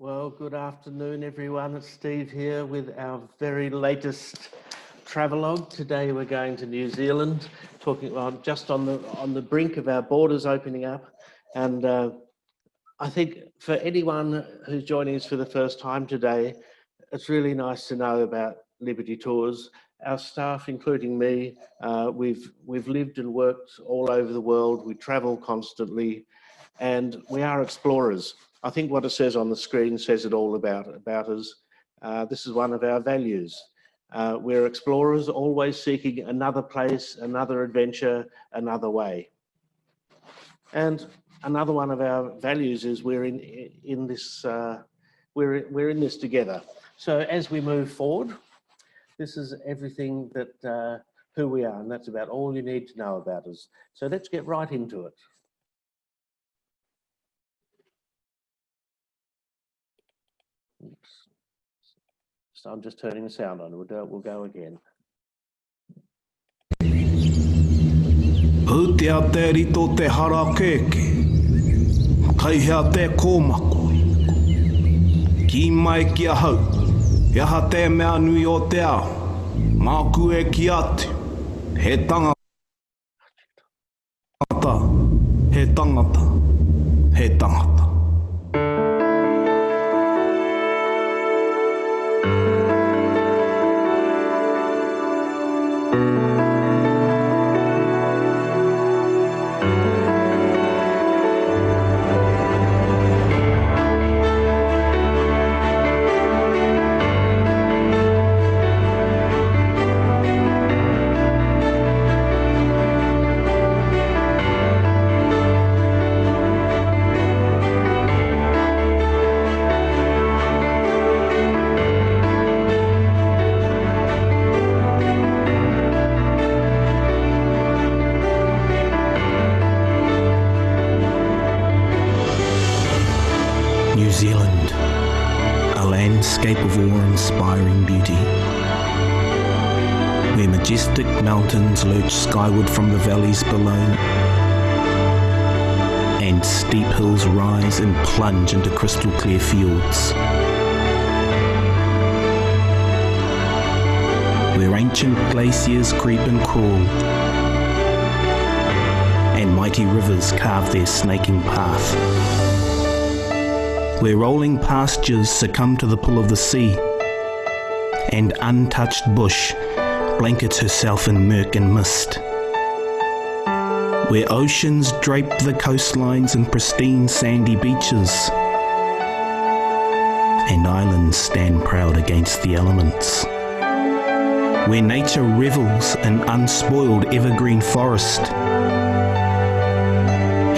Well, good afternoon, everyone. It's Steve here with our very latest travelogue. Today we're going to New Zealand, talking just on the brink of our borders opening up. And I think for anyone who's joining us for the first time today, it's really nice to know about Liberty Tours. Our staff, including me, we've lived and worked all over the world. We travel constantly, and we are explorers. I think what it says on the screen says it all about us. This is one of our values. We're explorers, always seeking another place, another adventure, another way. And another one of our values is we're in this together. So as we move forward, this is everything that who we are, and that's about all you need to know about us. So let's get right into it. Oops. So I'm just turning the sound on. We'll go again. Hutia te rito te hara keke, kaihea te kōmako. Ki mai ki a hau, iaha te mea nui o te ao, māku e ki atu, he tangata, he tangata, he tangata. New Zealand, a landscape of awe-inspiring beauty, where majestic mountains lurch skyward from the valleys below, and steep hills rise and plunge into crystal clear fields, where ancient glaciers creep and crawl, and mighty rivers carve their snaking path, where rolling pastures succumb to the pull of the sea, and untouched bush blankets herself in murk and mist, where oceans drape the coastlines and pristine sandy beaches, and islands stand proud against the elements, where nature revels in unspoiled evergreen forest,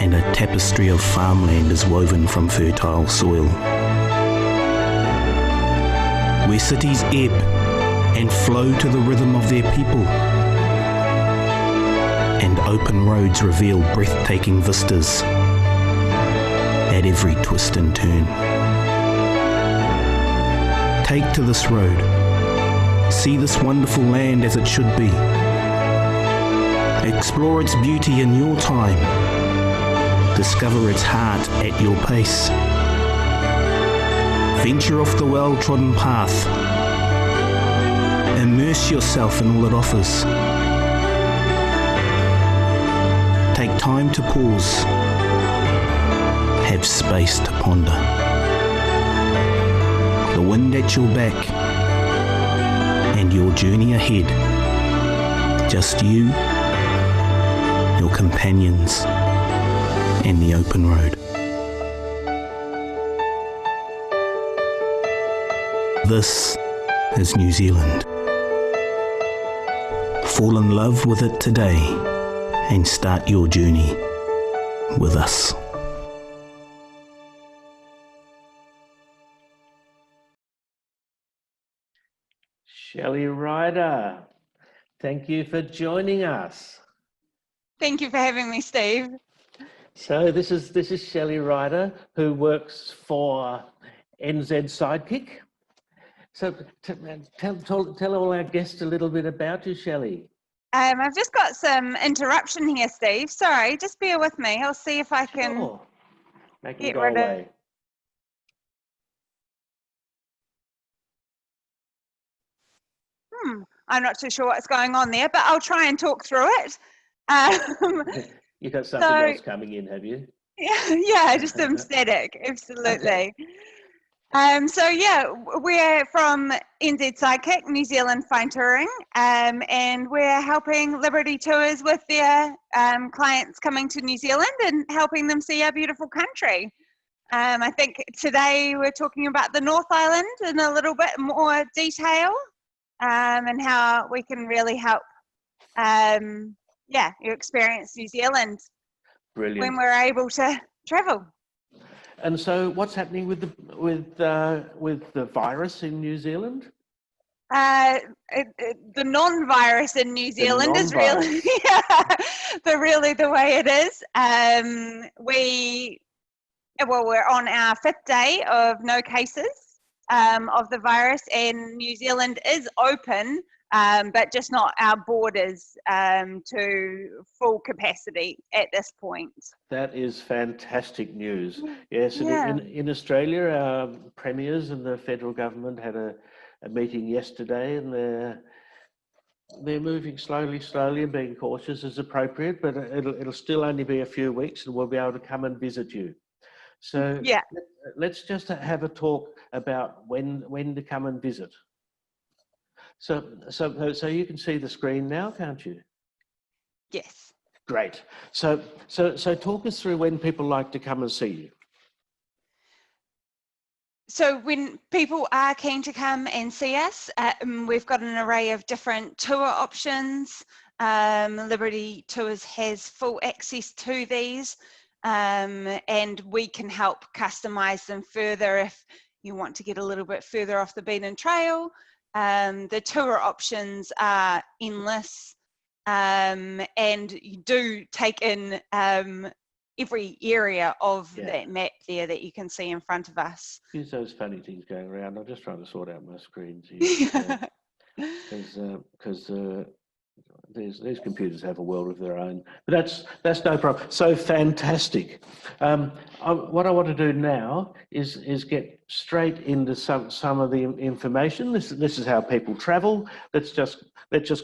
and a tapestry of farmland is woven from fertile soil, where cities ebb and flow to the rhythm of their people, and open roads reveal breathtaking vistas at every twist and turn. Take to this road, see this wonderful land as it should be, explore its beauty in your time, discover its heart at your pace. Venture off the well-trodden path. Immerse yourself in all it offers. Take time to pause. Have space to ponder. The wind at your back and your journey ahead. Just you, your companions, and the open road. This is New Zealand. Fall in love with it today and start your journey with us. Shelley Rider, thank you for joining us. Thank you for having me, Steve. So this is Shelley Rider, who works for NZsidekick. So tell all our guests a little bit about you, Shelley. I've just got some interruption here, Steve. Sorry, just bear with me. I'll see if I can Make it get go rid away. of I'm not too sure what's going on there, but I'll try and talk through it. Um, You've got something else coming in, have you? yeah, just some static, absolutely. So yeah, we're from NZsidekick, New Zealand Fine Touring, and we're helping Liberty Tours with their clients coming to New Zealand and helping them see our beautiful country. I think today we're talking about the North Island in a little bit more detail, and how we can really help, you experience New Zealand. Brilliant. When we're able to travel. And so, what's happening with the virus in New Zealand? The non-virus in New Zealand is really, the way it is. We're on our 5th day of no cases of the virus, and New Zealand is open, but just not our borders to full capacity at this point. That is fantastic news. Yes, and in Australia, our premiers and the federal government had a meeting yesterday, and they're moving slowly and being cautious as appropriate, but it'll still only be a few weeks, and we'll be able to come and visit you. So let's just have a talk about when to come and visit. So you can see the screen now, can't you? Yes. Great. So talk us through when people like to come and see you. So when people are keen to come and see us, we've got an array of different tour options. Liberty Tours has full access to these, and we can help customize them further if you want to get a little bit further off the beaten trail. The tour options are endless, and you do take in every area of that map there that you can see in front of us. Here's those funny things going around. I'm just trying to sort out my screens here. Because these computers have a world of their own, but that's no problem. So fantastic. What I want to do now is get straight into some of the information. This is how people travel. Let's just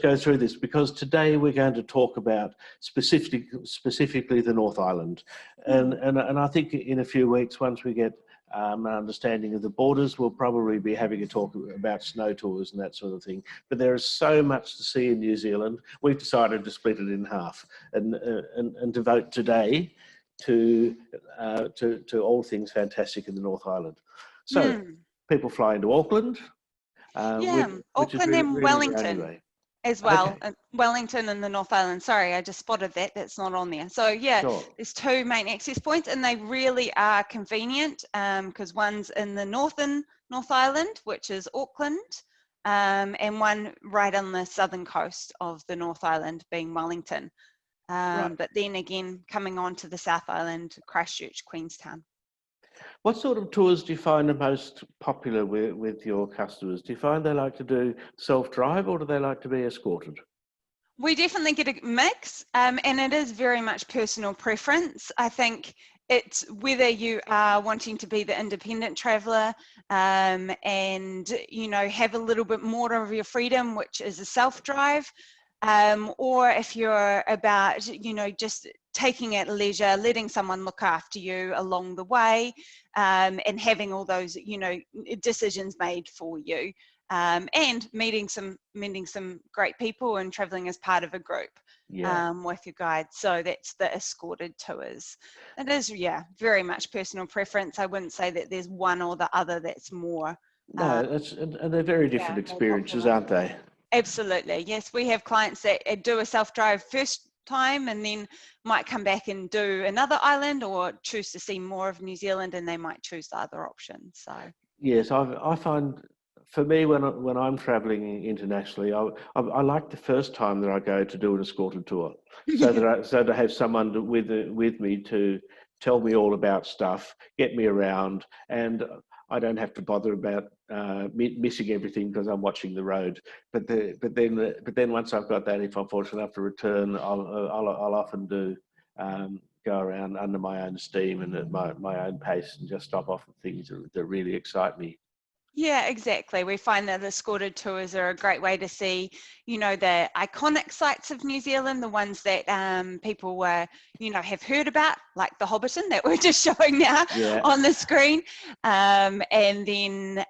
go through this, because today we're going to talk about specifically the North Island, and I think in a few weeks, once we get an understanding of the borders, we'll probably be having a talk about snow tours and that sort of thing. But there is so much to see in New Zealand. We've decided to split it in half and devote today to all things fantastic in the North Island. So people fly into Auckland. Auckland and Wellington as well. Okay. Wellington and the North Island. Sorry, I just spotted that's not on there. So there's 2 main access points, and they really are convenient, because one's in the North Island, which is Auckland, and one right on the southern coast of the North Island, being Wellington. But then again, coming on to the South Island, Christchurch, Queenstown. What sort of tours do you find are most popular with your customers? Do you find they like to do self-drive, or do they like to be escorted? We definitely get a mix, and it is very much personal preference. I think it's whether you are wanting to be the independent traveller, and have a little bit more of your freedom, which is a self-drive, or if you're about just taking it leisure, letting someone look after you along the way, and having all those decisions made for you, and meeting some great people and traveling as part of a group with your guide. So that's the escorted tours. It is very much personal preference. I wouldn't say that there's one or the other that's more. No, and they're very different experiences, aren't they? Absolutely. Yes, we have clients that do a self-drive first time and then might come back and do another island, or choose to see more of New Zealand, and they might choose the other option. So yes, I find, for me, when I'm traveling internationally, I like the first time that I go to do an escorted tour, so to have someone with me to tell me all about stuff, get me around, and I don't have to bother about missing everything because I'm watching the road. But then once I've got that, if I'm fortunate enough to return, I'll often do go around under my own steam and at my own pace, and just stop off at things that really excite me. Yeah, exactly. We find that escorted tours are a great way to see, the iconic sites of New Zealand, the ones that people were, have heard about, like the Hobbiton that we're just showing now Yeah. on the screen. And then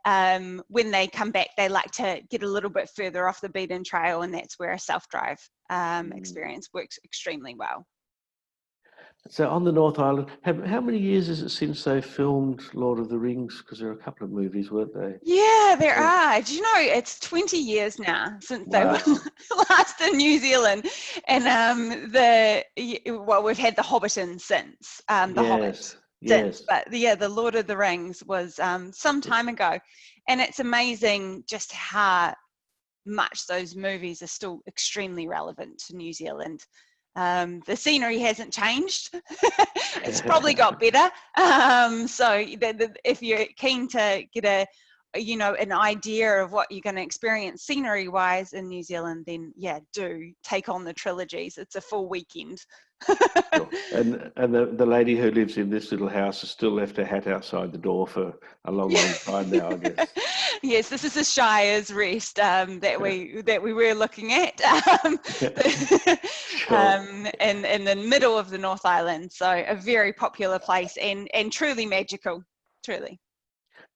when they come back, they like to get a little bit further off the beaten trail, and that's where a self-drive experience works extremely well. So on the North Island, how many years is it since they filmed Lord of the Rings? Because there are a couple of movies, weren't they? Yeah, there are. Do you know, it's 20 years now since they were Wow. last in New Zealand. And we've had the Hobbiton since, the Hobbit Yes, since. yes. But yeah, the Lord of the Rings was some time ago. And it's amazing just how much those movies are still extremely relevant to New Zealand. The scenery hasn't changed. It's probably got better. So if you're keen to get an idea of what you're going to experience scenery wise in New Zealand, then yeah, do take on the trilogies. It's a full weekend. Sure. And the lady who lives in this little house has still left her hat outside the door for a long, long time now, I guess. Yes, this is the Shire's Rest that we were looking at Sure. in the middle of the North Island. So a very popular place and truly magical, truly.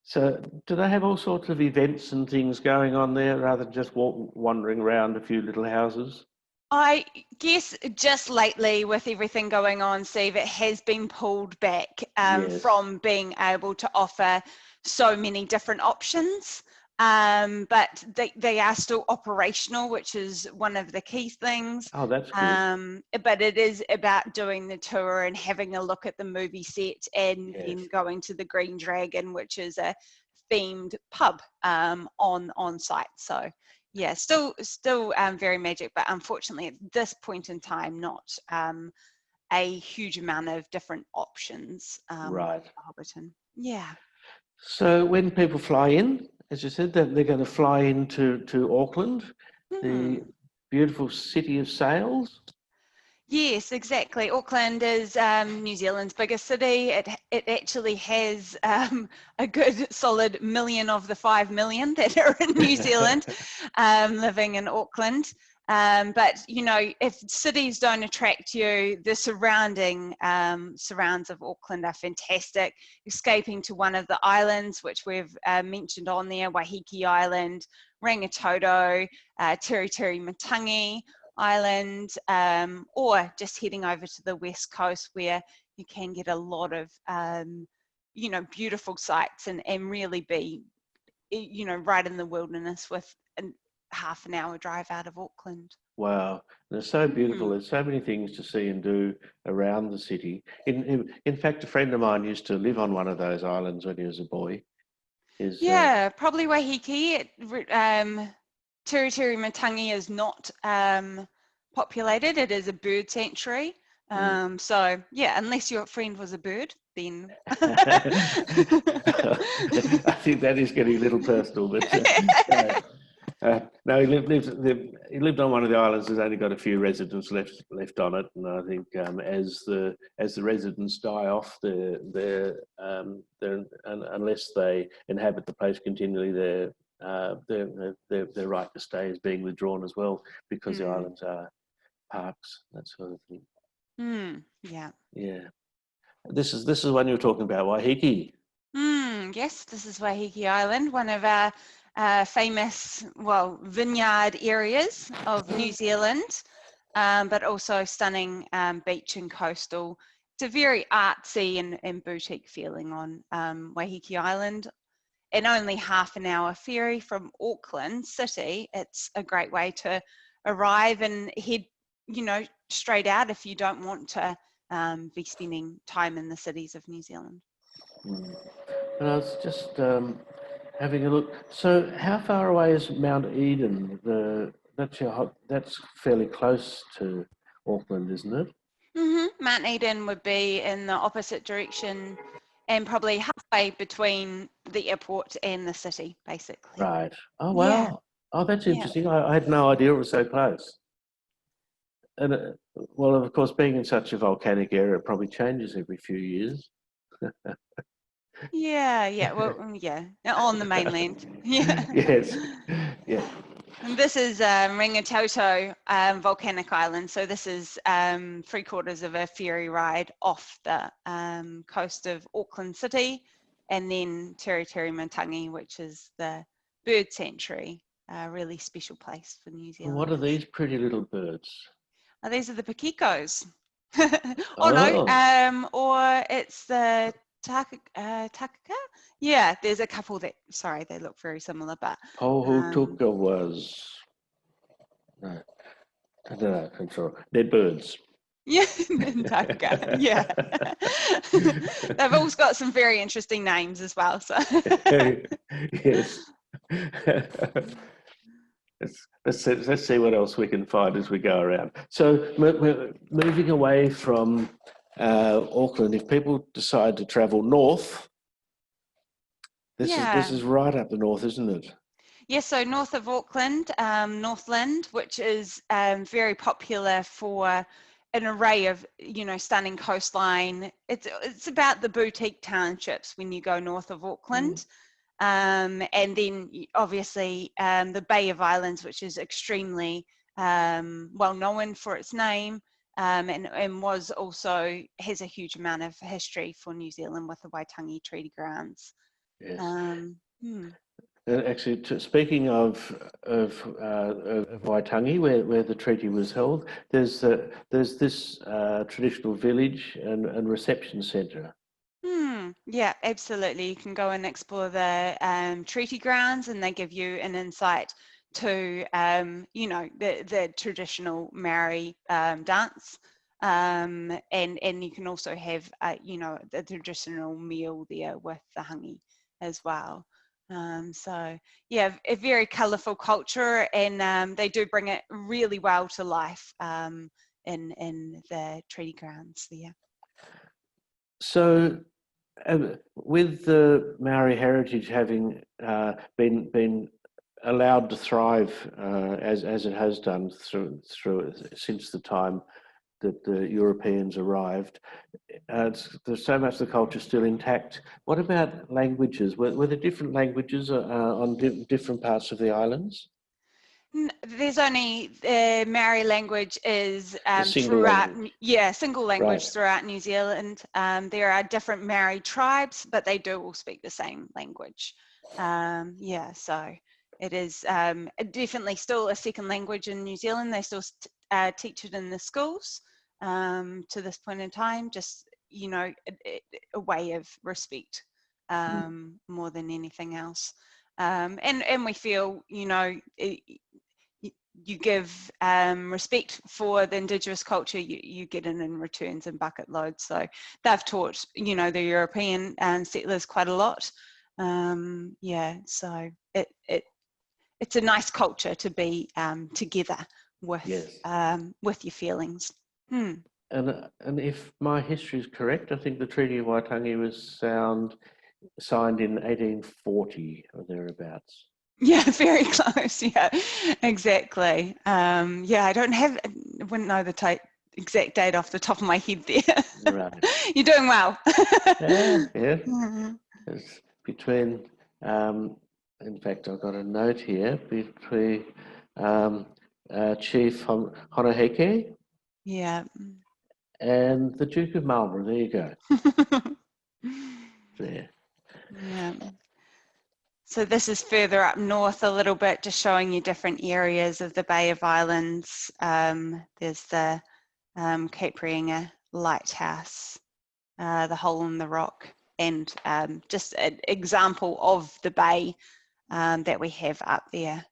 So do they have all sorts of events and things going on there rather than just wandering around a few little houses? I guess just lately with everything going on, Steve, it has been pulled back Yes. from being able to offer so many different options. But they are still operational, which is one of the key things. Oh, that's good. But it is about doing the tour and having a look at the movie set and Yes. then going to the Green Dragon, which is a themed pub on site. So yeah, still very magic, but unfortunately at this point in time, not a huge amount of different options Right. like Hobbiton. Yeah. So when people fly in, as you said, that they're going to fly into Auckland, the Hmm. beautiful city of sails. Yes, exactly. Auckland is New Zealand's biggest city. It actually has a good solid million of the 5 million that are in New Zealand living in Auckland. But if cities don't attract you, the surrounds of Auckland are fantastic. Escaping to one of the islands, which we've mentioned on there, Waiheke Island, Rangitoto, Tiri Matangi Island, or just heading over to the west coast where you can get a lot of beautiful sights and really be right in the wilderness with a half an hour drive out of Auckland. Wow, they're so beautiful. Mm. There's so many things to see and do around the city. In fact, a friend of mine used to live on one of those islands when he was a boy. Is Yeah, probably Waiheke. Tiri Matangi is not populated. It is a bird sanctuary. So yeah, unless your friend was a bird, then I think that is getting a little personal, but no, he lived on one of the islands. There's only got a few residents left on it, and I think as the residents die off, unless they inhabit the place continually, their right to stay is being withdrawn as well because the islands are parks, that sort of thing. Yeah. Yeah, this is the one you were talking about, Waiheke. Yes, this is Waiheke Island, one of our famous, vineyard areas of New Zealand, but also stunning beach and coastal. It's a very artsy and boutique feeling on Waiheke Island. And only half an hour ferry from Auckland City. It's a great way to arrive and head, straight out if you don't want to be spending time in the cities of New Zealand. And I was just having a look. So, how far away is Mount Eden? That's fairly close to Auckland, isn't it? Mount Eden would be in the opposite direction and probably halfway between the airport and the city, basically. Right. Oh, Yeah, wow. Oh, that's yeah. interesting. I had no idea it was so close. And well, of course, being in such a volcanic area, it probably changes every few years. Yeah, well, yeah, on the mainland. Yeah. Yes, yeah. And this is Rangitoto volcanic island. So this is 3/4 of a ferry ride off the coast of Auckland City, and then Mantangi, which is the bird sanctuary, a really special place for New And what are Zealanders. these pretty little birds? Oh, these are the pakikos. Oh Oh, no, or it's the takaka. Yeah, there's a couple that, sorry, they look very similar, but Pohutuka was, no, I don't know, it's all right. They're birds. yeah, Taka, yeah. They've all got some very interesting names as well. So Yes. Let's see what else we can find as we go around. So moving away from Auckland, if people decide to travel north, this is right up the north, isn't it? Yes, so north of Auckland, Northland, which is very popular for an array of, stunning coastline. It's about the boutique townships when you go north of Auckland. And then obviously the Bay of Islands, which is extremely well known for its name, and was also has a huge amount of history for New Zealand with the Waitangi Treaty Grounds. Yes. Actually, speaking of Waitangi, where the treaty was held, there's this traditional village and reception centre. Yeah, absolutely. You can go and explore the treaty grounds, and they give you an insight to the traditional Maori dance, and you can also have the traditional meal there with the hangi as well. So yeah, a very colourful culture, and they do bring it really well to life in the treaty grounds there. So, with the Maori heritage having been allowed to thrive as it has done through since the time that the Europeans arrived, there's so much of the culture still intact. What about languages? Were there different languages on different parts of the islands? There's only the Maori language is Single single language right. throughout New Zealand. There are different Maori tribes, but they do all speak the same language. So it is definitely still a second language in New Zealand. They still teach it in the schools to this point in time. Just a way of respect more than anything else. And we feel you give respect for the Indigenous culture, you get it in returns in bucket loads. So they've taught, the European settlers quite a lot. So it's a nice culture to be together with, yes. With your feelings. And if my history is correct, I think the Treaty of Waitangi was signed in 1840 or thereabouts. Yeah, very close. Yeah, exactly. I wouldn't know the exact date off the top of my head there. Right. You're doing well. Yeah. It's between, in fact, I've got a note here, between Chief Honoheke Yeah. and the Duke of Marlborough. There you go. There. Yeah. So this is further up north a little bit, just showing you different areas of the Bay of Islands. There's the Cape Reinga Lighthouse, the Hole in the Rock, and just an example of the bay that we have up there.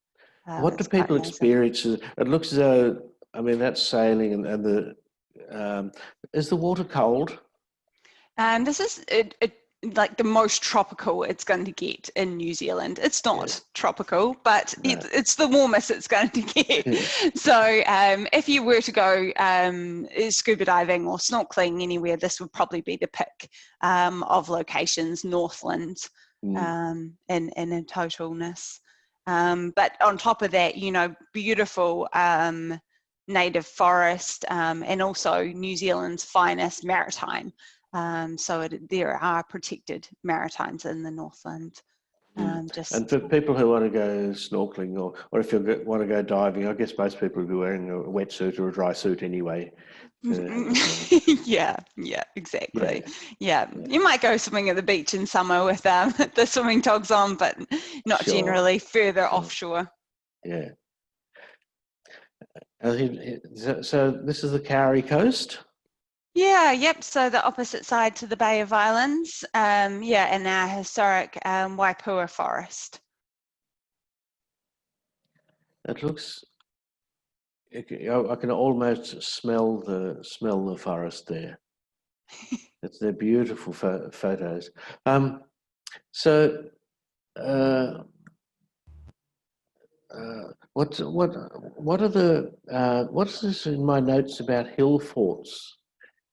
What do people experience? It looks as though, that's sailing and is the water cold? This is like the most tropical it's going to get in New Zealand. It's not tropical, but no. It's the warmest it's going to get. So if you were to go scuba diving or snorkeling anywhere, this would probably be the pick of locations, Northland, in totalness. But on top of that, beautiful native forest, and also New Zealand's finest maritime So there are protected maritimes in the Northland. And for people who want to go snorkeling or if you want to go diving, I guess most people will be wearing a wetsuit or a dry suit anyway. Yeah, exactly. Yeah, you might go swimming at the beach in summer with the swimming togs on, but not generally further offshore. Yeah. So this is the Kauri Coast? Yeah, yep. So the opposite side to the Bay of Islands, yeah, and our historic Waipua forest. It looks. I can almost smell the forest there. They're beautiful photos. So, what's this in my notes about hill forts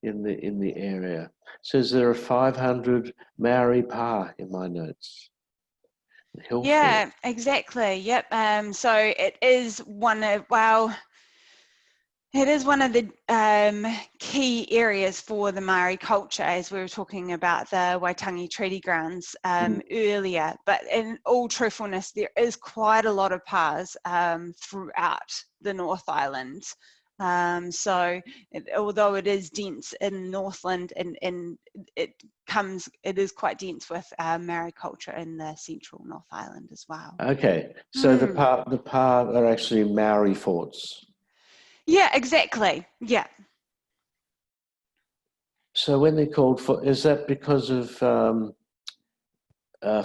in the area? It says there are 500 Maori pa in my notes. Yeah, exactly. Yep. So it is one of the key areas for the Maori culture, as we were talking about the Waitangi Treaty Grounds earlier. But in all truthfulness, there is quite a lot of pas throughout the North Island. Although it is dense in Northland, and it is quite dense with Maori culture in the central North Island as well. Okay, so the pa are actually Maori forts. Yeah, exactly. Yeah. So when they're called for, is that because of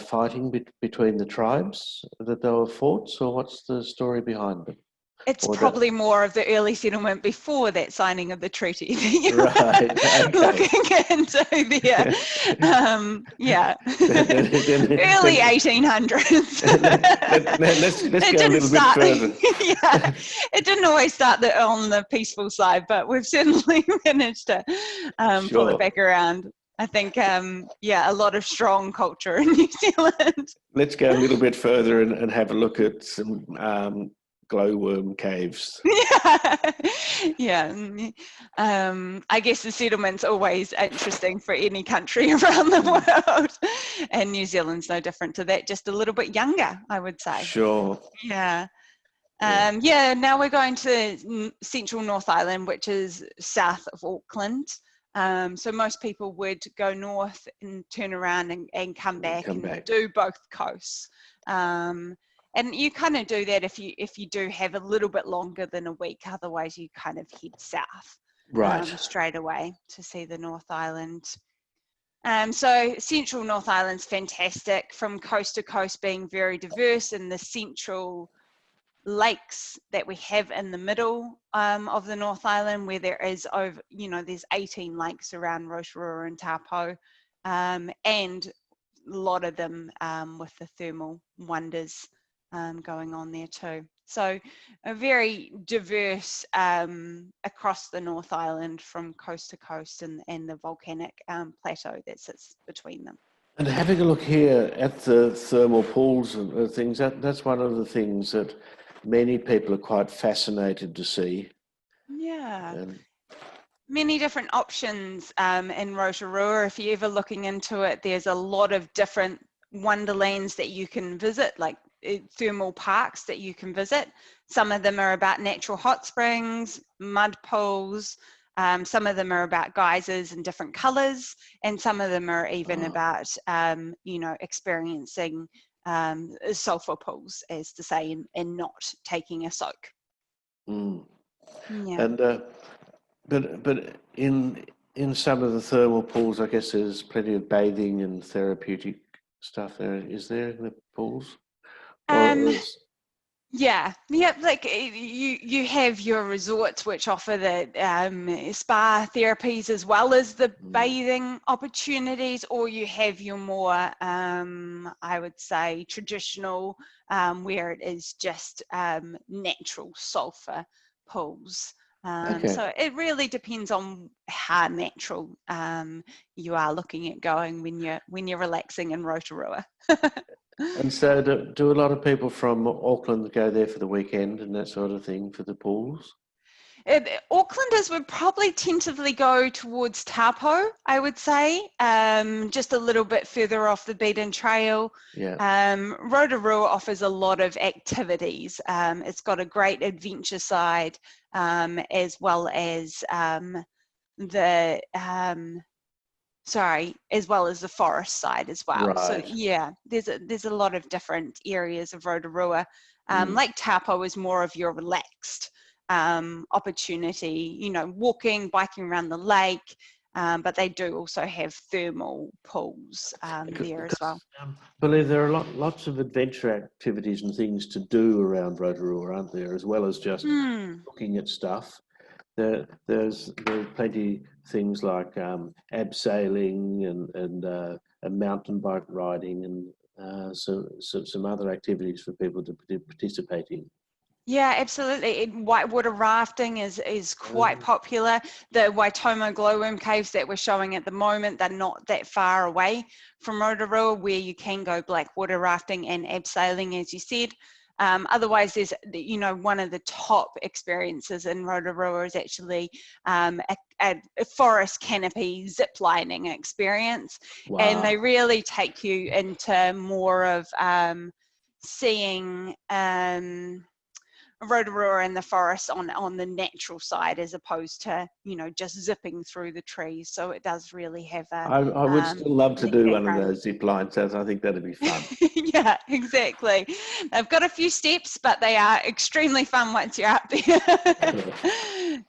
fighting between the tribes that they were forts, or what's the story behind them? It's probably more of the early settlement before that signing of the treaty that you're looking into there. Yeah, early 1800s. Let's go a little bit further. Yeah, it didn't always start on the peaceful side, but we've certainly managed to pull it back around. I think, yeah, a lot of strong culture in New Zealand. Let's go a little bit further and have a look at some glowworm caves. Yeah. I guess the settlement's always interesting for any country around the world, and New Zealand's no different to that, just a little bit younger, I would say. Sure. Yeah. Yeah, now we're going to central North Island, which is south of Auckland. So most people would go north and turn around and come back and do both coasts. And you kind of do that if you do have a little bit longer than a week. Otherwise, you kind of head south straight away to see the North Island. So central North Island's fantastic, from coast to coast being very diverse, and the central lakes that we have in the middle of the North Island, where there is there's 18 lakes around Rotorua and Taupo, and a lot of them with the thermal wonders going on there too. So a very diverse across the North Island from coast to coast, and the volcanic plateau that sits between them. And having a look here at the thermal pools and things, that's one of the things that many people are quite fascinated to see. Yeah. Many different options in Rotorua. If you're ever looking into it, there's a lot of different wonderlands that you can visit, like thermal parks that you can visit. Some of them are about natural hot springs, mud pools. Some of them are about geysers in different colors, and some of them are even about, experiencing sulfur pools, as to say, and not taking a soak. Yeah. And but in some of the thermal pools, I guess there's plenty of bathing and therapeutic stuff there. Is there in the pools? Yeah, like you have your resorts which offer the spa therapies as well as the bathing opportunities, or you have your more, I would say, traditional, where it is just natural sulfur pools. So it really depends on how natural you are looking at going when you're relaxing in Rotorua. And so do a lot of people from Auckland go there for the weekend and that sort of thing for the pools? Aucklanders would probably tentatively go towards Taupo, I would say, just a little bit further off the beaten trail. Yeah. Rotorua offers a lot of activities. It's got a great adventure side, as well as as well as the forest side as well. Right. So yeah, there's a lot of different areas of Rotorua. Lake Taupo is more of your relaxed opportunity, walking, biking around the lake, but they do also have thermal pools there as well. I believe there are lots of adventure activities and things to do around Rotorua, aren't there, as well as just looking at stuff. There's plenty things like abseiling and mountain bike riding and some other activities for people to participate in. Yeah, absolutely. Whitewater rafting is quite popular. The Waitomo glowworm caves that we're showing at the moment, they're not that far away from Rotorua, where you can go blackwater rafting and abseiling, as you said. Otherwise, there's, one of the top experiences in Rotorua is actually a forest canopy ziplining experience. Wow. And they really take you into more of seeing Rotorua and the forest on the natural side, as opposed to just zipping through the trees. So it does really have a I would still love to do one of those zip lines. I think that'd be fun. Yeah, exactly. They've got a few steps, but they are extremely fun once you're up there.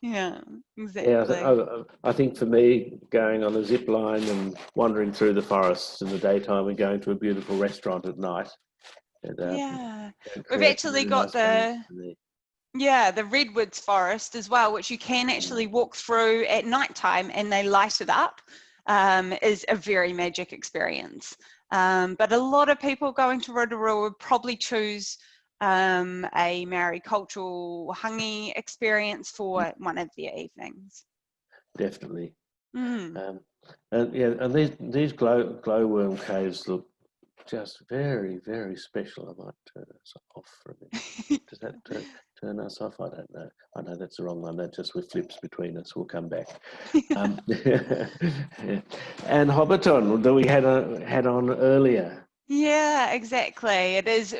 Yeah, exactly. Yeah, I think for me, going on a zip line and wandering through the forests in the daytime and going to a beautiful restaurant at night. Yeah, we've actually got the Redwoods Forest as well, which you can actually walk through at nighttime and they light it up. Is a very magic experience. But a lot of people going to Rotorua would probably choose a Maori cultural hangi experience for one of their evenings. Definitely. And these glowworm caves look just very, very special. I might turn us off for a minute. Does that turn us off? I don't know. I know that's the wrong one. That just with flips between us. We'll come back. And Hobbiton that we had on earlier. Yeah, exactly. It is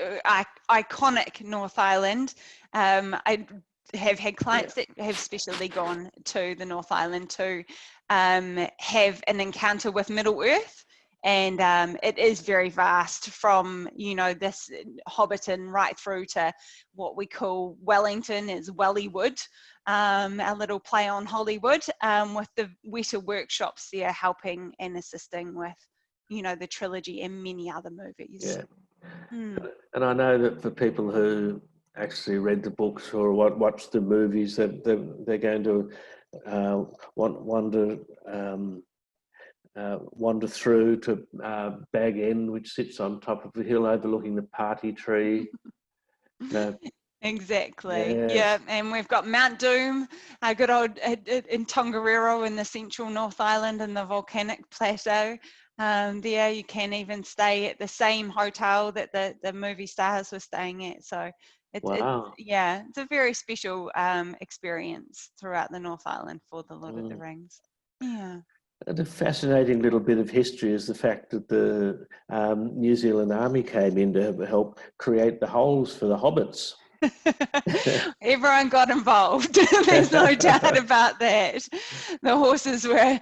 iconic North Island. I have had clients that have specially gone to the North Island to have an encounter with Middle Earth. And it is very vast, from, this Hobbiton right through to what we call Wellington is Wellywood, a little play on Hollywood, with the Weta workshops there helping and assisting with, the trilogy and many other movies. Yeah. And I know that for people who actually read the books or watched the movies, that they're going to wander through to Bag End, which sits on top of the hill overlooking the party tree. Exactly. Yes. Yeah, and we've got Mount Doom, a good old in Tongariro in the central North Island in the volcanic plateau. There you can even stay at the same hotel that the movie stars were staying at. So it's a very special experience throughout the North Island for the Lord of the Rings. Yeah. And a fascinating little bit of history is the fact that the New Zealand Army came in to help create the holes for the hobbits. Everyone got involved. There's no doubt about that. The horses were,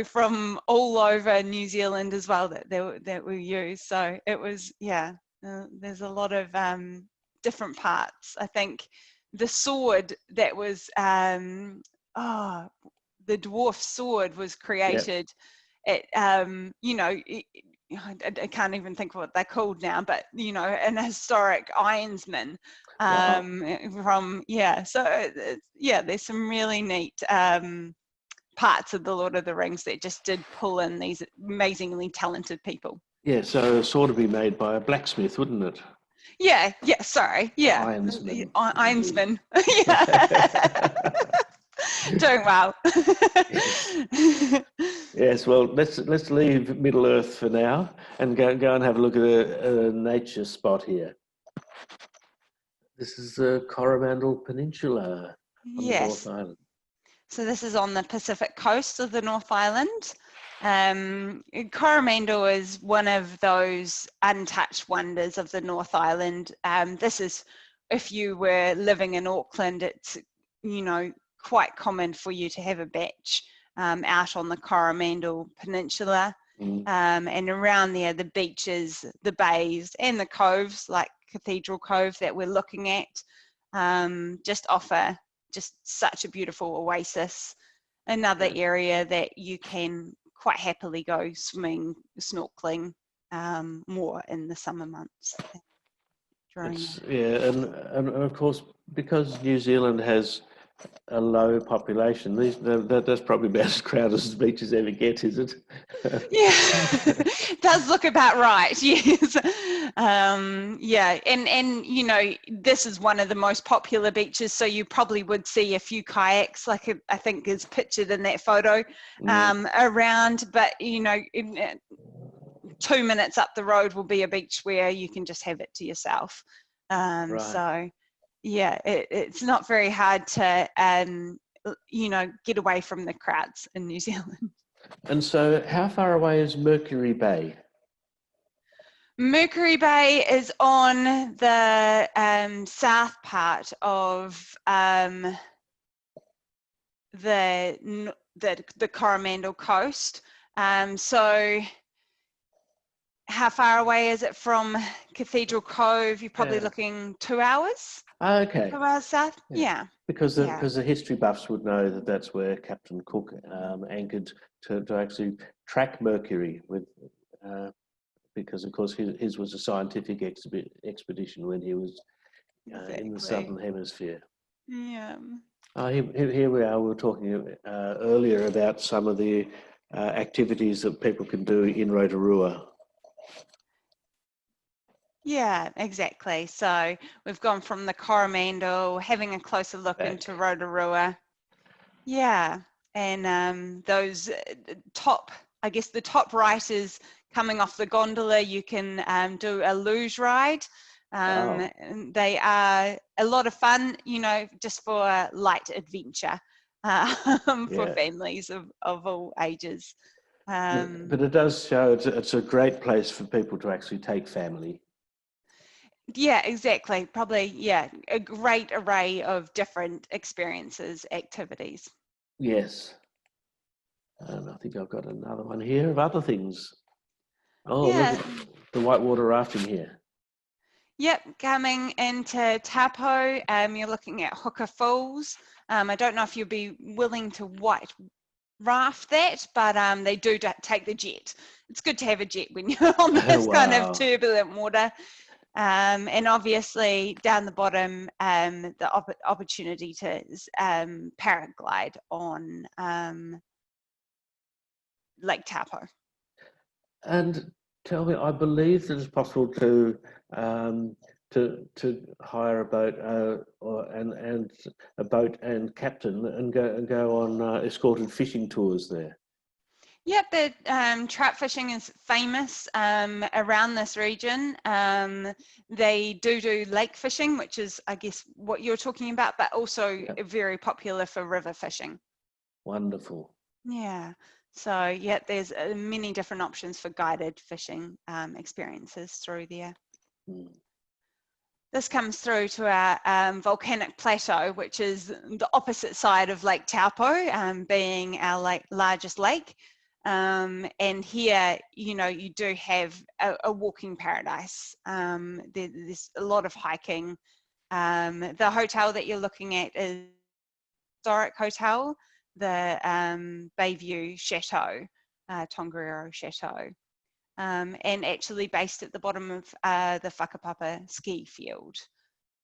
from all over New Zealand as well that were used. So it was, there's a lot of different parts. I think the sword that was, the dwarf sword was created at, I can't even think what they're called now, but, an historic ironsman there's some really neat parts of the Lord of the Rings that just did pull in these amazingly talented people. Yeah, so a sword would be made by a blacksmith, wouldn't it? Ironsman. Doing well. Yes, well, let's leave Middle Earth for now and go and have a look at a nature spot here. This is the Coromandel Peninsula. on the North Yes. Island. So this is on the Pacific coast of the North Island. Coromandel is one of those untouched wonders of the North Island. This is, if you were living in Auckland, it's, you know, quite common for you to have a beach out on the Coromandel Peninsula. And around there, the beaches, the bays, and the coves, like Cathedral Cove that we're looking at, just offer just such a beautiful oasis. Another area that you can quite happily go swimming, snorkeling, more in the summer months. Yeah, and of course, because New Zealand has a low population, that's probably about as crowded as beaches ever get, is it? Yeah, does look about right. Yes. Yeah, and you know, this is one of the most popular beaches, so you probably would see a few kayaks, like I think is pictured in that photo, around. But you know, 2 minutes up the road will be a beach where you can just have it to yourself. Right. So yeah, it's not very hard to you know, get away from the crowds in New Zealand. And so how far away is Mercury Bay? Mercury Bay is on the south part of the Coromandel coast. So how far away is it from Cathedral Cove? You're probably looking 2 hours. Okay. 2 hours south. Yeah. Because the history buffs would know that that's where Captain Cook anchored to actually track Mercury with, because of course his was a scientific expedition when he was in the southern hemisphere. Yeah. Here we are. We were talking earlier about some of the activities that people can do in Rotorua. Yeah, exactly. So we've gone from the Coromandel, having a closer look into Rotorua. Yeah, and those top, I guess the top right is coming off the gondola. You can do a luge ride. And they are a lot of fun, you know, just for light adventure for families of all ages. But it does show it's a great place for people to actually take family. Yeah, exactly. Probably, yeah, a great array of different experiences, activities. Yes. And I think I've got another one here of other things. Oh, Yeah. look at the whitewater rafting here. Yep, coming into Taupo, you're looking at Hooker Falls. I don't know if you'll be willing to white raft that, but they do take the jet. It's good to have a jet when you're on this kind of turbulent water. And obviously down the bottom, the opportunity to paraglide on Lake Taupo. And tell me, I believe that it's possible to hire a boat and a boat and captain and go on escorted fishing tours there. Yep, the trout fishing is famous around this region. They do lake fishing, which is, I guess, what you're talking about, but also very popular for river fishing. Wonderful. Yeah. So, yeah, there's many different options for guided fishing experiences through there. This comes through to our volcanic plateau, which is the opposite side of Lake Taupo, being our largest lake. And here, you know, you do have a walking paradise. There's a lot of hiking. The hotel that you're looking at is a historic hotel, the Bayview Chateau, Tongariro Chateau, and actually based at the bottom of the Whakapapa ski field.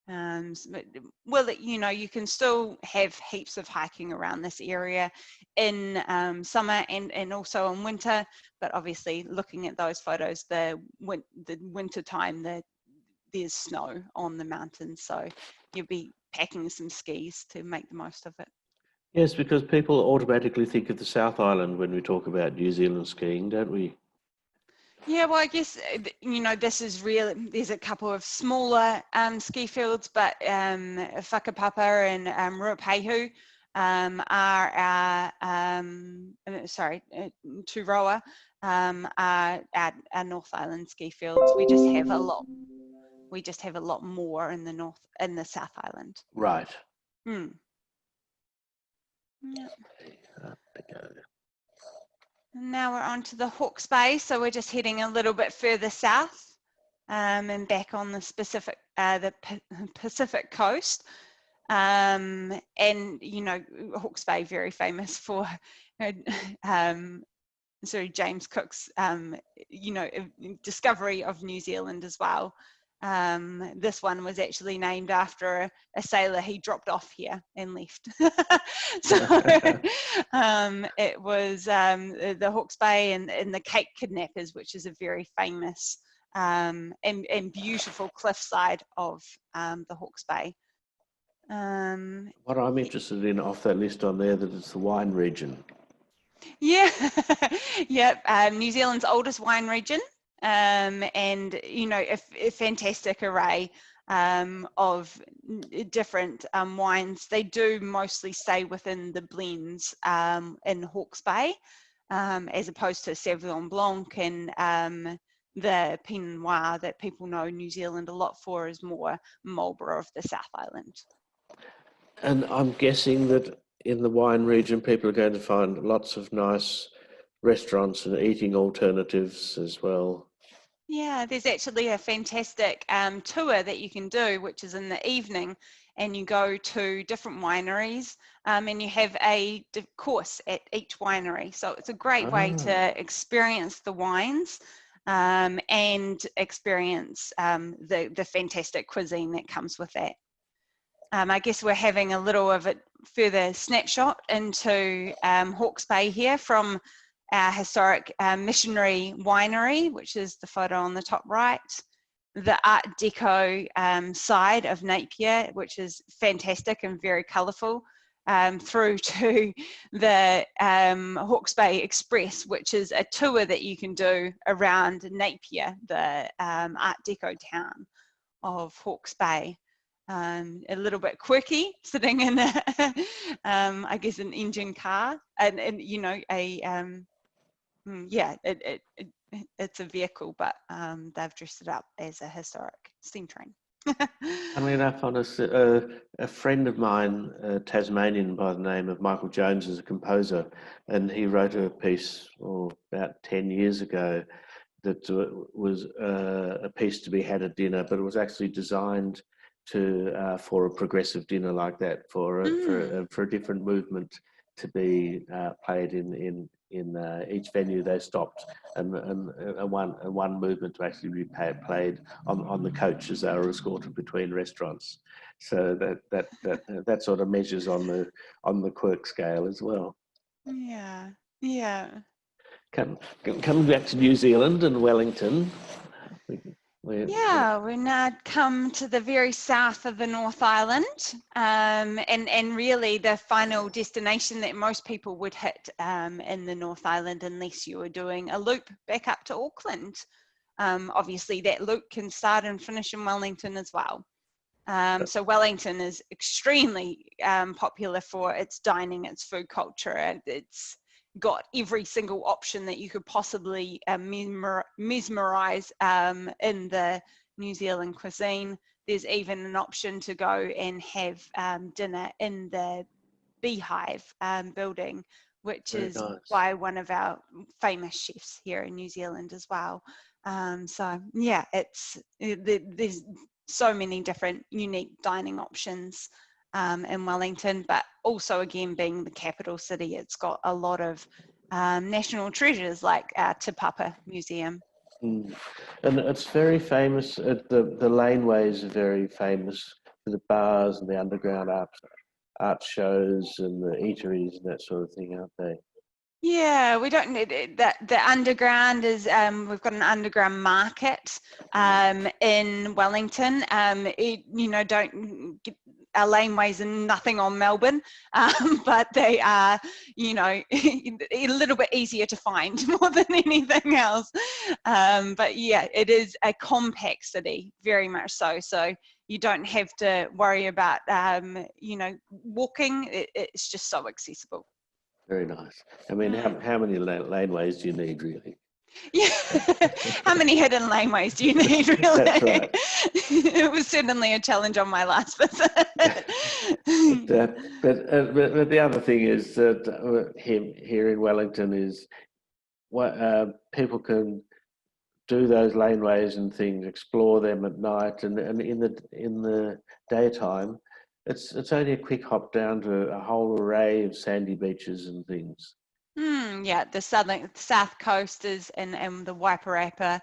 Well, you know, you can still have heaps of hiking around this area in summer and also in winter, but obviously looking at those photos, the winter time, there's snow on the mountains, so you'll be packing some skis to make the most of it. Yes, because people automatically think of the South Island when we talk about New Zealand skiing, don't we? Yeah, well, I guess, this is really, there's a couple of smaller ski fields, but Whakapapa and Ruapehu are our, Turoa are our North Island ski fields. We just have a lot. We just have a lot more in the South Island. Right. Mm. Yeah. Now we're on to the Hawke's Bay, so we're just heading a little bit further south and back on the Pacific coast. And Hawke's Bay, very famous for James Cook's discovery of New Zealand as well. This one was actually named after a sailor he dropped off here and left. So it was the Hawke's Bay and the Cape Kidnappers, which is a very famous and beautiful cliffside of the Hawke's Bay. What I'm interested in off that list on there, that it's the wine region. Yeah, yeah, New Zealand's oldest wine region. And a fantastic array of different wines. They do mostly stay within the blends in Hawke's Bay, as opposed to Sauvignon Blanc and the Pinot Noir that people know New Zealand a lot for is more Marlborough of the South Island. And I'm guessing that in the wine region, people are going to find lots of nice restaurants and eating alternatives as well. Yeah, there's actually a fantastic tour that you can do, which is in the evening, and you go to different wineries and you have a course at each winery. So it's a great way to experience the wines and experience the fantastic cuisine that comes with that. I guess we're having a little of a further snapshot into Hawke's Bay here from our historic missionary winery, which is the photo on the top right, the Art Deco side of Napier, which is fantastic and very colourful, through to the Hawke's Bay Express, which is a tour that you can do around Napier, the Art Deco town of Hawke's Bay. A little bit quirky, sitting in I guess an engine car, and it's a vehicle, but they've dressed it up as a historic steam train. Funnily enough, a friend of mine, a Tasmanian by the name of Michael Jones, is a composer, and he wrote a piece about 10 years ago that was a piece to be had at dinner, but it was actually designed for a progressive dinner like that, for a different movement to be played in each venue they stopped, and one movement to actually be played on the coach as they were escorted between restaurants. So that sort of measures on the quirk scale as well. Yeah, yeah. Coming back to New Zealand and Wellington. We've now come to the very south of the North Island, and really the final destination that most people would hit in the North Island, unless you were doing a loop back up to Auckland. Obviously that loop can start and finish in Wellington as well. So Wellington is extremely popular for its dining, its food culture, and it's got every single option that you could possibly mesmerize in the New Zealand cuisine. There's even an option to go and have dinner in the Beehive building, which Very is nice. by one of our famous chefs here in New Zealand as well. So yeah, there's so many different unique dining options in Wellington, but also, again, being the capital city, it's got a lot of national treasures like our Te Papa Museum. And it's very famous. The laneways are very famous for the bars and the underground art shows and the eateries and that sort of thing, aren't they? Yeah, we don't need that. The underground is, we've got an underground market in Wellington. our laneways are nothing on Melbourne, but they are, you know, a little bit easier to find more than anything else. But yeah, it is a compact city, very much so. So you don't have to worry about, you know, walking. It's just so accessible. Very nice. I mean, how many laneways do you need, really? Yeah. How many hidden laneways do you need, really? That's right. It was certainly a challenge on my last visit. But the other thing is that here in Wellington is what people can do those laneways and things, explore them at night, and in the daytime, it's only a quick hop down to a whole array of sandy beaches and things. Yeah, the south coast is, and the Waipirapa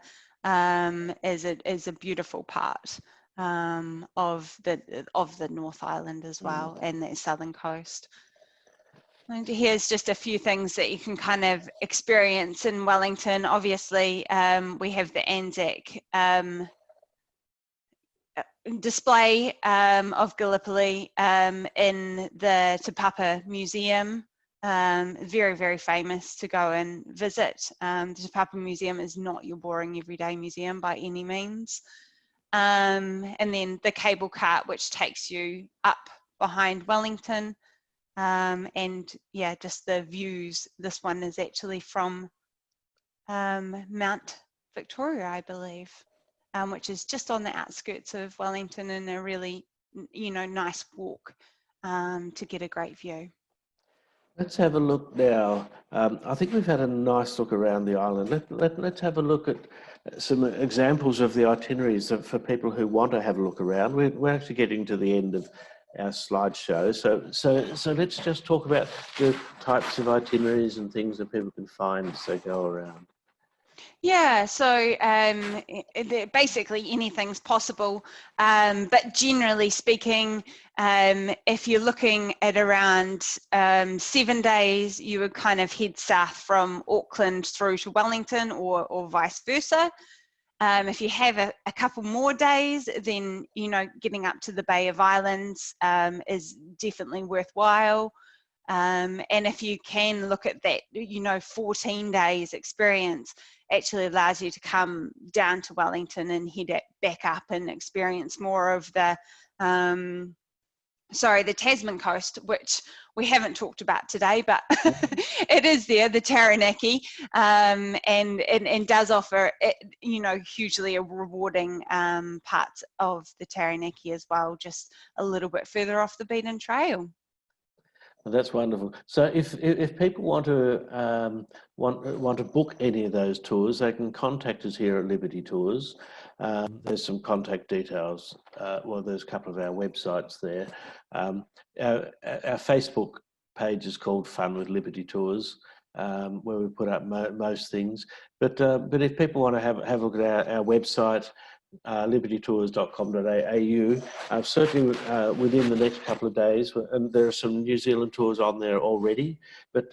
is a beautiful part of the North Island as well, and the southern coast. And here's just a few things that you can kind of experience in Wellington. Obviously, we have the Anzac display of Gallipoli in the Te Papa Museum. Very, very famous to go and visit. The Te Papa Museum is not your boring everyday museum by any means. And then the cable cart, which takes you up behind Wellington. And yeah, just the views. This one is actually from Mount Victoria, I believe, which is just on the outskirts of Wellington, and a really, you know, nice walk to get a great view. Let's have a look now. I think we've had a nice look around the island. Let's have a look at some examples of the itineraries for people who want to have a look around. We're actually getting to the end of our slideshow, so let's just talk about the types of itineraries and things that people can find as they go around. Yeah, so basically anything's possible, but generally speaking, if you're looking at around 7 days, you would kind of head south from Auckland through to Wellington, or vice versa. If you have a couple more days, then, you know, getting up to the Bay of Islands is definitely worthwhile. And if you can look at that, you know, 14 days experience actually allows you to come down to Wellington and head back up and experience more of the Tasman coast, which we haven't talked about today, but it is there, the Taranaki, and does offer, you know, hugely a rewarding part of the Taranaki as well, just a little bit further off the beaten trail. That's wonderful. So if people want to book any of those tours, they can contact us here at Liberty Tours. There's some contact details. Well, there's a couple of our websites there. Our Facebook page is called Fun with Liberty Tours, where we put up most things. But if people want to have a look at our website, libertytours.com.au, certainly within the next couple of days, and there are some New Zealand tours on there already, but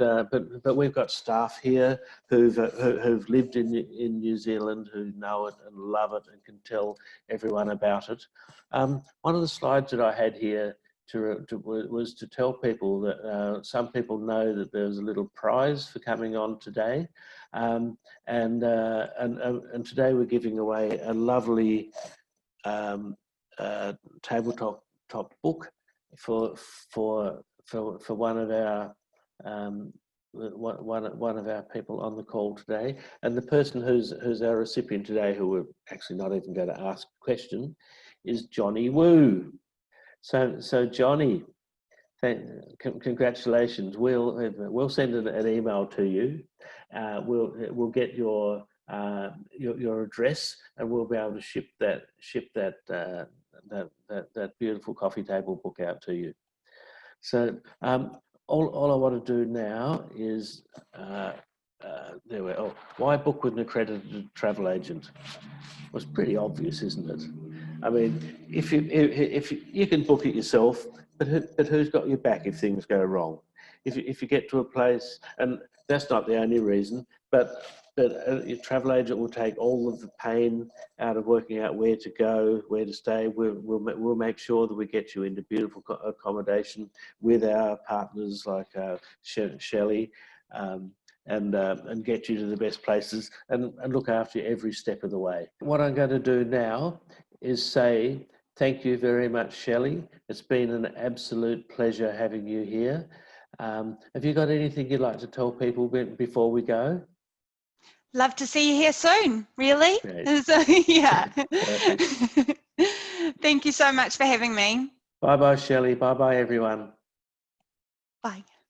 we've got staff here who've lived in New Zealand, who know it and love it and can tell everyone about it. One of the slides that I had here was to tell people that some people know that there's a little prize for coming on today. And today we're giving away a lovely tabletop book for one of our one of our people on the call today, and the person who's our recipient today, who we're actually not even going to ask a question, is Johnny Woo. So Johnny, congratulations. We'll send an email to you. We'll get your address, and we'll be able to ship that beautiful coffee table book out to you. So all I want to do now is there we are. Why book with an accredited travel agent? Well, it's pretty obvious, isn't it? I mean, if you can book it yourself, but who's got your back if things go wrong? If you get to a place, and that's not the only reason, but But your travel agent will take all of the pain out of working out where to go, where to stay. We'll make sure that we get you into beautiful accommodation with our partners like Shelley, and get you to the best places and look after you every step of the way. What I'm going to do now is say thank you very much, Shelley. It's been an absolute pleasure having you here. Have you got anything you'd like to tell people before we go? Love to see you here soon, really. Great. So, yeah. Perfect. Thank you so much for having me. Bye-bye, Shelley. Bye-bye, everyone. Bye.